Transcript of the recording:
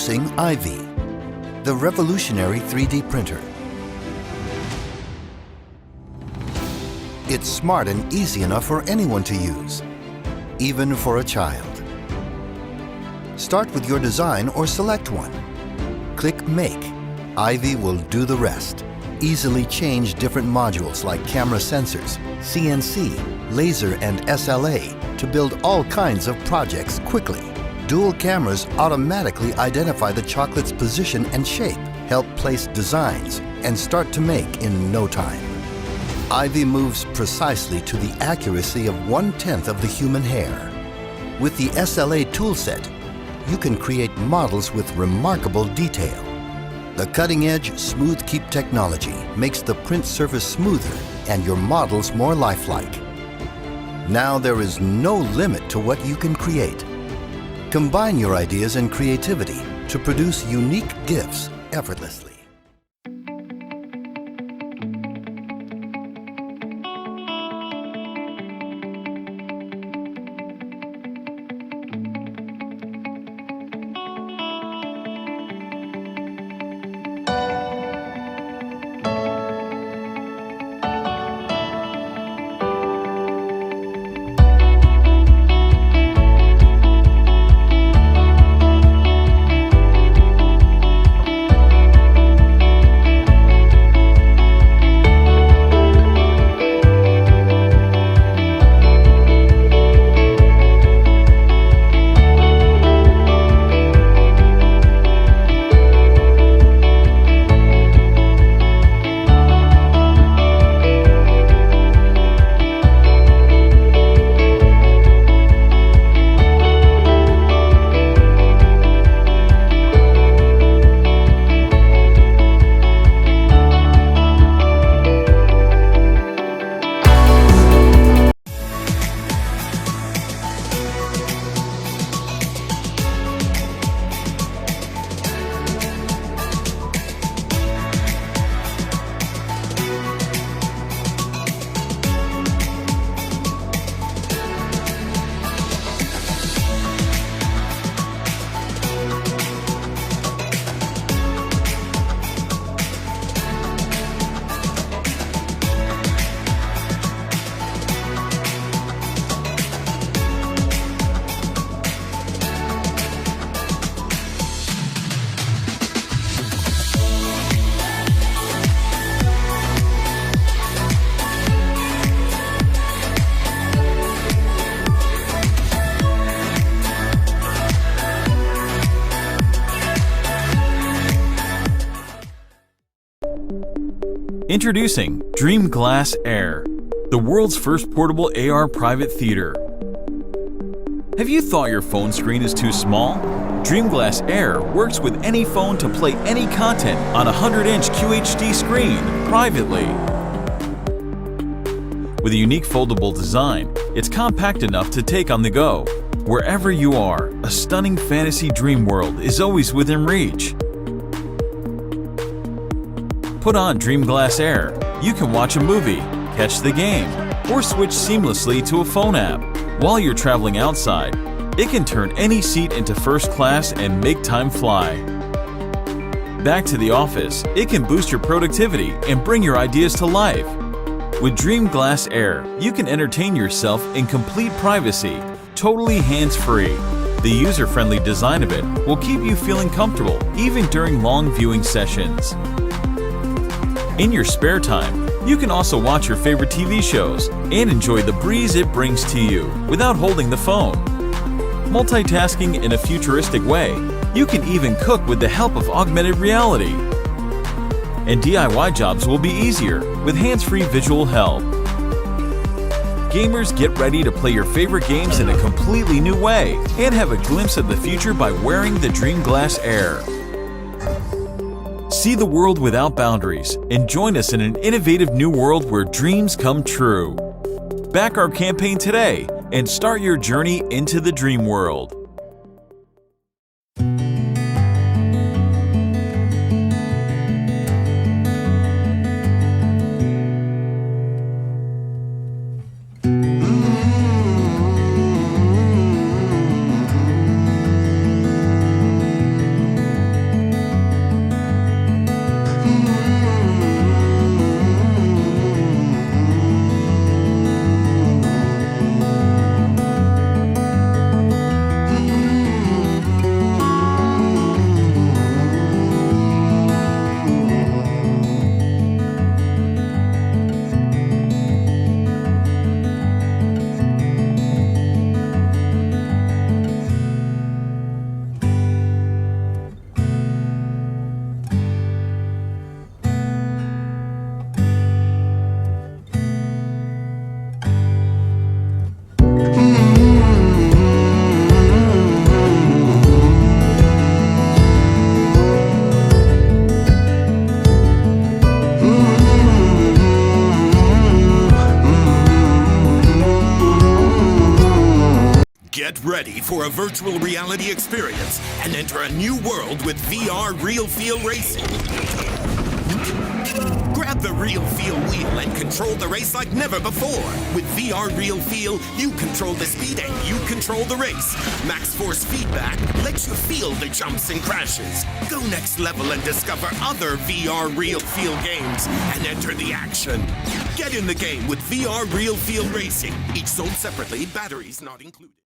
Introducing Ivy, the revolutionary 3D printer. It's smart and easy enough for anyone to use, even for a child. Start with your design or select one. Click Make. Ivy will do the rest. Easily change different modules like camera sensors, CNC, laser and SLA to build all kinds of projects quickly. Dual cameras automatically identify the chocolate's position and shape, help place designs, and start to make in no time. Ivy moves precisely to the accuracy of 1/10 of the human hair. With the SLA toolset, you can create models with remarkable detail. The cutting-edge Smooth Keep technology makes the print surface smoother and your models more lifelike. Now there is no limit to what you can create. Combine your ideas and creativity to produce unique gifts effortlessly. Introducing Dream Glass Air, the world's first portable AR private theater. Have you thought your phone screen is too small? Dream Glass Air works with any phone to play any content on a 100-inch QHD screen privately. With a unique foldable design, it's compact enough to take on the go. Wherever you are, a stunning fantasy dream world is always within reach. Put on Dream Glass Air. You can watch a movie, catch the game, or switch seamlessly to a phone app. While you're traveling outside, it can turn any seat into first class and make time fly. Back to the office, it can boost your productivity and bring your ideas to life. With Dream Glass Air, you can entertain yourself in complete privacy, totally hands-free. The user-friendly design of it will keep you feeling comfortable even during long viewing sessions. In your spare time, you can also watch your favorite TV shows and enjoy the breeze it brings to you without holding the phone. Multitasking in a futuristic way, you can even cook with the help of augmented reality. And DIY jobs will be easier with hands-free visual help. Gamers, get ready to play your favorite games in a completely new way and have a glimpse of the future by wearing the Dream Glass Air. See the world without boundaries and join us in an innovative new world where dreams come true. Back our campaign today and start your journey into the dream world. Get ready for a virtual reality experience and enter a new world with VR Real Feel Racing. Grab the Real Feel wheel and control the race like never before. With VR Real Feel, you control the speed and you control the race. Max Force feedback lets you feel the jumps and crashes. Go next level and discover other VR Real Feel games and enter the action. Get in the game with VR Real Feel Racing. Each sold separately, batteries not included.